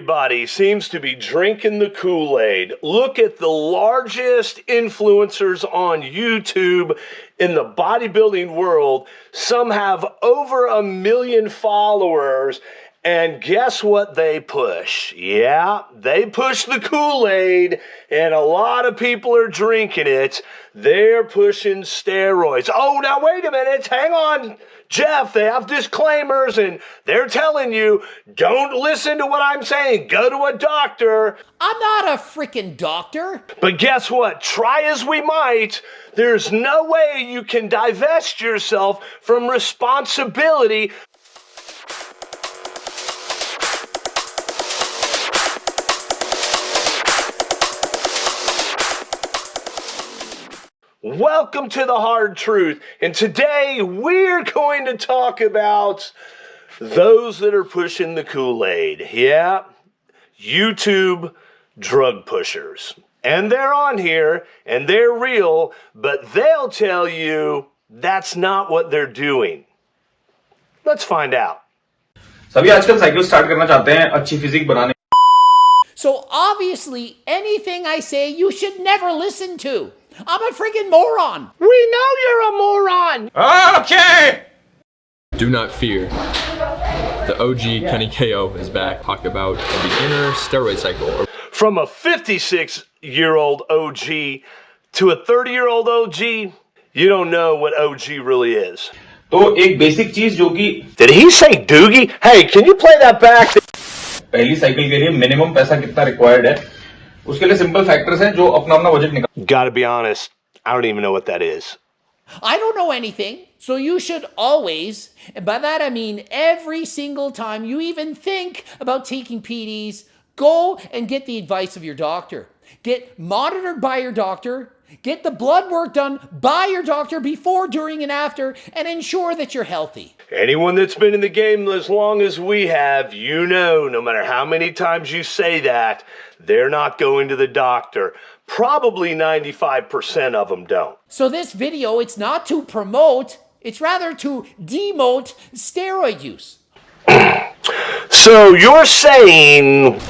Everybody seems to be drinking the Kool-Aid. Look at the largest influencers on YouTube in the bodybuilding world. Some have over 1 million followers. And guess what they push? Yeah, they push the Kool-Aid, and a lot of people are drinking it. They're pushing steroids. Oh, now wait a minute. Hang on, Jeff. They have disclaimers, and they're telling you, don't listen to what I'm saying. Go to a doctor. I'm not a freaking doctor. But guess what? Try as we might, there's no way you can divest yourself from responsibility. Welcome to the hard truth, and today we're going to talk about those that are pushing the Kool-Aid. Yeah, YouTube drug pushers. And they're on here, and they're real, but they'll tell you that's not what they're doing. Let's find out. सभी आजकल cycle start करना चाहते हैं अच्छी physique बनाने. So obviously, anything I say you should never listen to. I'm a freaking moron. We know you're a moron. Okay. Do not fear. The OG Kenny KO is back. Talk about a beginner steroid cycle. From a 56-year-old OG to a 30-year-old OG, you don't know what OG really is. तो एक basic चीज जो कि Did he say doogie? Hey, can you play that back? पहली cycle के लिए minimum पैसा कितना रिक्वायर्ड है उसके लिए सिंपल फैक्टर्स हैं जो अपना अपना बजट निकाल. Gotta be honest, I don't even know what that is. I don't know anything, so you should always, and by that I mean every single time you even think about taking PDs, go and get the advice of your doctor. Get monitored by your doctor. Get the blood work done by your doctor before, during, and after, and ensure that you're healthy. Anyone that's been in the game as long as we have, you know, no matter how many times you say that, they're not going to the doctor. Probably 95% of them don't. So this video, it's not to promote, it's rather to demote steroid use. So you're saying...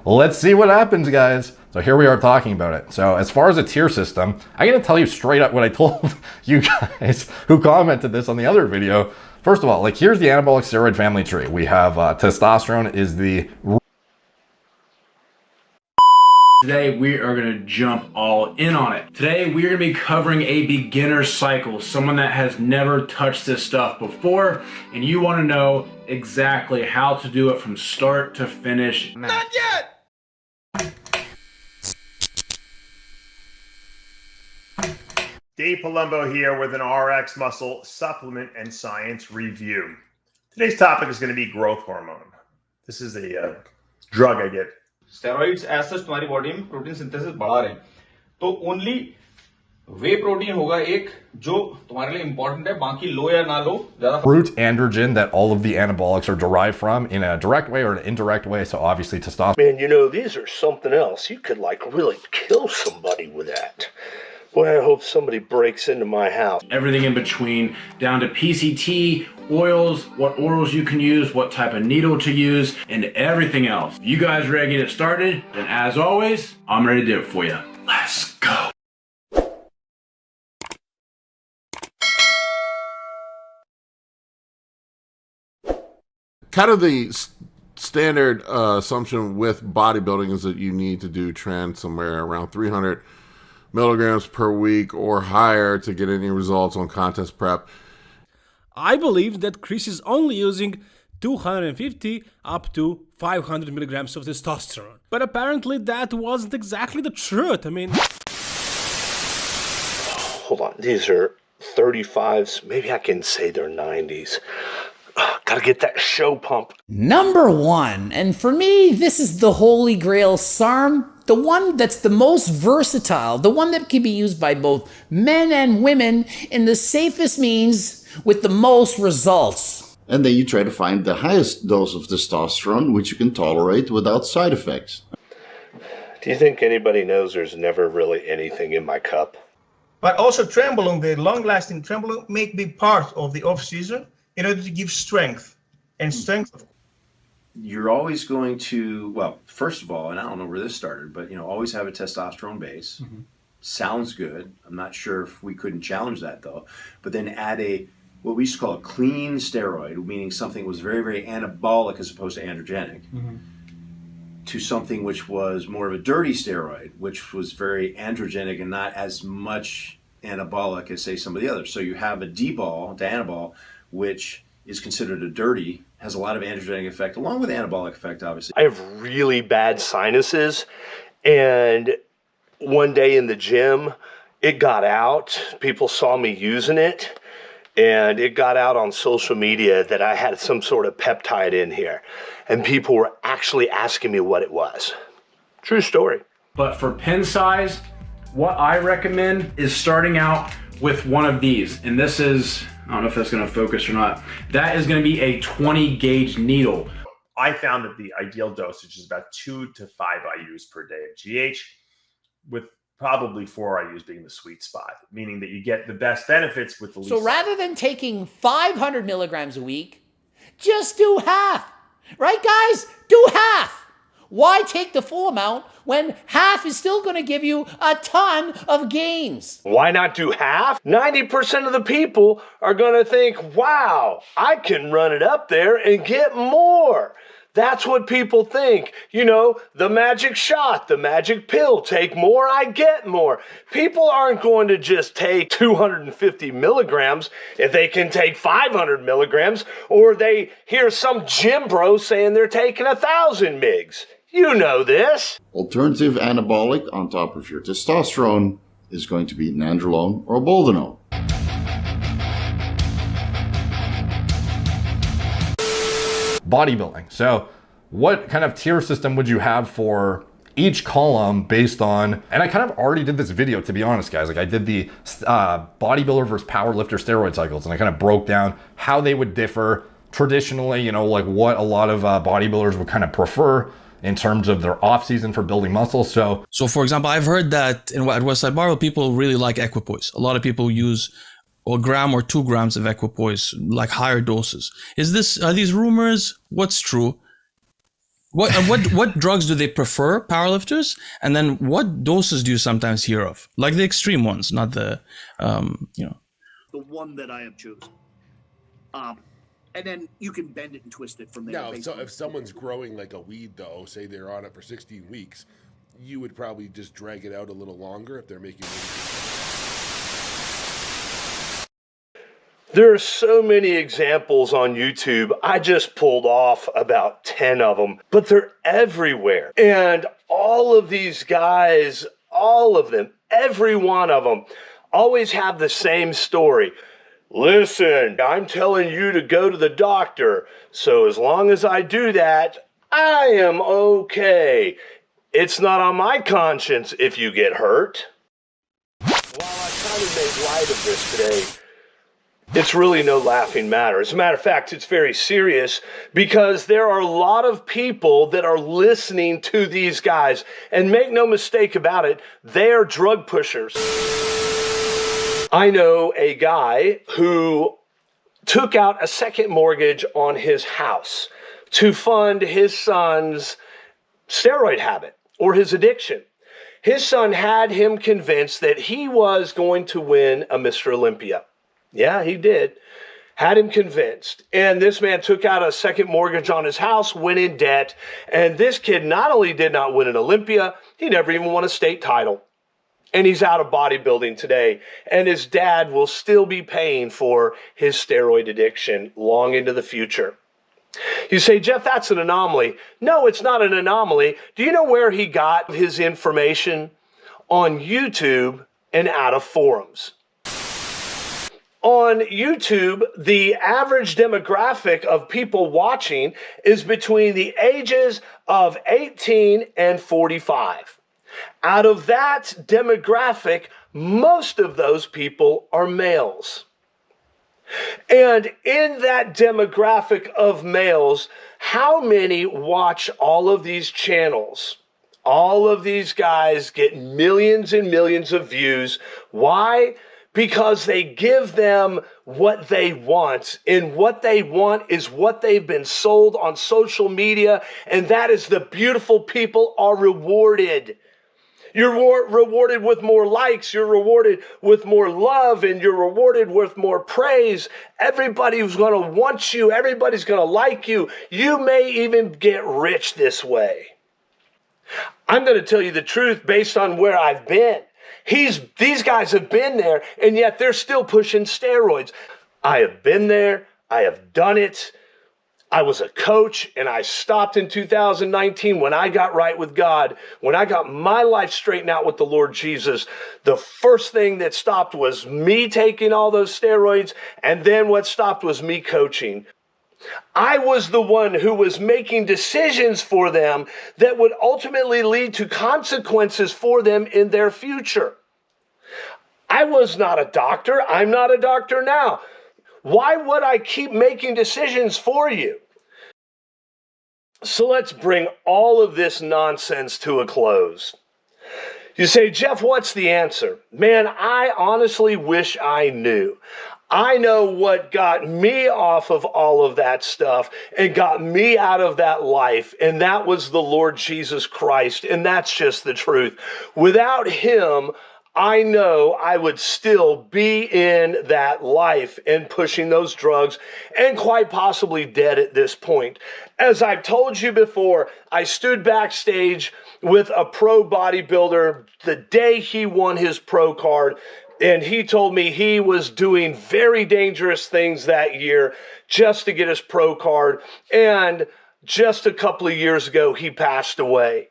Well, let's see what happens, guys. So here we are talking about it. So as far as a tier system, I gotta tell you straight up what I told you guys who commented this on the other video. First of all, like here's the anabolic steroid family tree. We have testosterone is the... Today we are going to jump all in on it. Today we're going to be covering a beginner cycle, someone that has never touched this stuff before, and you want to know exactly how to do it from start to finish. Not yet. Dave Palumbo here with an RX Muscle Supplement and Science Review. Today's topic is going to be growth hormone. This is a drug I get. Steroids as such तुम्हारी body में protein synthesis बढ़ा रहे हैं तो only way protein होगा एक जो तुम्हारे लिए इंपॉर्टेंट है बाकी लो या ना लो ज्यादा root androgen that all of the anabolics are derived from in a direct way or an indirect way. So obviously testosterone. Man, you know, these are something else. You could like really kill somebody with that. Boy, I hope somebody breaks into my house. Everything in between, down to PCT, oils, what orals you can use, what type of needle to use, and everything else. You guys ready to get it started? Then as always, I'm ready to do it for you. Let's go. Kind of the standard assumption with bodybuilding is that you need to do trend somewhere around 300 milligrams per week or higher to get any results on contest prep. I believe that Chris is only using 250 up to 500 milligrams of testosterone. But apparently that wasn't exactly the truth. I mean... Hold on, these are 35s. Maybe I can say they're 90s. Gotta get that show pump. Number one, and for me, this is the Holy Grail SARM, the one that's the most versatile, the one that can be used by both men and women in the safest means with the most results. And then you try to find the highest dose of testosterone, which you can tolerate without side effects. Do you think anybody knows there's never really anything in my cup? But also Trenbolone, the long-lasting Trenbolone, may be part of the off-season in order to give strength. And strength you're always going to, well, first of all, and I don't know where this started, but always have a testosterone base. Sounds good. I'm not sure if we couldn't challenge that though. But then add what we used to call a clean steroid, meaning something was very, very anabolic as opposed to androgenic, to something which was more of a dirty steroid, which was very androgenic and not as much anabolic as, say, some of the others. So you have a D-ball, Dianabol, which is considered a dirty, has a lot of androgenic effect, along with anabolic effect, obviously. I have really bad sinuses, and one day in the gym, it got out. People saw me using it, and it got out on social media that I had some sort of peptide in here, and people were actually asking me what it was. True story. But for pen size, what I recommend is starting out with one of these. And this is, I don't know if that's gonna focus or not. That is gonna be a 20 gauge needle. I found that the ideal dosage is about 2 to 5 IUs per day of GH, with probably 4 IUs being the sweet spot, meaning that you get the best benefits with the least. So rather than taking 500 milligrams a week, just do half. Right, guys? Do half. Why take the full amount when half is still going to give you a ton of gains? Why not do half? 90% of the people are going to think, wow, I can run it up there and get more. That's what people think. The magic shot, the magic pill, take more, I get more. People aren't going to just take 250 milligrams if they can take 500 milligrams, or they hear some gym bro saying they're taking 1,000 mgs. You know this. Alternative anabolic on top of your testosterone is going to be nandrolone or boldenone. Bodybuilding. So what kind of tier system would you have for each column based on, and I kind of already did this video, to be honest, guys. Like I did the bodybuilder versus powerlifter steroid cycles, and I kind of broke down how they would differ traditionally, like what a lot of bodybuilders would kind of prefer in terms of their off season for building muscle. So for example, I've heard that at Westside Barbell, people really like equipoise. A lot of people use a gram or 2 grams of equipoise, like higher doses. Are these rumors? What's true? What drugs do they prefer, powerlifters? And then what doses do you sometimes hear of? Like the extreme ones, not the, The one that I have chosen. And then you can bend it and twist it from there. Now, so if someone's growing like a weed, though, say they're on it for 16 weeks, you would probably just drag it out a little longer if they're making. There are so many examples on YouTube. I just pulled off about 10 of them, but they're everywhere. And all of these guys, all of them, every one of them, always have the same story. Listen, I'm telling you to go to the doctor, so as long as I do that, I am okay. It's not on my conscience if you get hurt. While I kind of made light of this today, it's really no laughing matter. As a matter of fact, it's very serious because there are a lot of people that are listening to these guys. And make no mistake about it, they are drug pushers. I know a guy who took out a second mortgage on his house to fund his son's steroid habit or his addiction. His son had him convinced that he was going to win a Mr. Olympia. Yeah, he did. Had him convinced. And this man took out a second mortgage on his house, went in debt. And this kid not only did not win an Olympia, he never even won a state title. And he's out of bodybuilding today. And his dad will still be paying for his steroid addiction long into the future. You say, Jeff, that's an anomaly. No, it's not an anomaly. Do you know where he got his information? On YouTube and out of forums. On YouTube, the average demographic of people watching is between the ages of 18 and 45. Out of that demographic, most of those people are males. And in that demographic of males, how many watch all of these channels? All of these guys get millions and millions of views. Why? because they give them what they want. And what they want is what they've been sold on social media. And that is the beautiful people are rewarded. You're rewarded with more likes. You're rewarded with more love. And you're rewarded with more praise. Everybody's going to want you. Everybody's going to like you. You may even get rich this way. I'm going to tell you the truth based on where I've been. These guys have been there, and yet they're still pushing steroids. I have been there. I have done it. I was a coach, and I stopped in 2019 when I got right with God. When I got my life straightened out with the Lord Jesus, the first thing that stopped was me taking all those steroids, and then what stopped was me coaching. I was the one who was making decisions for them that would ultimately lead to consequences for them in their future. I was not a doctor. I'm not a doctor now. Why would I keep making decisions for you? So let's bring all of this nonsense to a close. You say, Jeff, what's the answer? Man, I honestly wish I knew. I know what got me off of all of that stuff and got me out of that life, and that was the Lord Jesus Christ, and that's just the truth. Without him, I know I would still be in that life and pushing those drugs and quite possibly dead at this point. As I've told you before, I stood backstage with a pro bodybuilder the day he won his pro card, and he told me he was doing very dangerous things that year just to get his pro card. And just a couple of years ago, he passed away.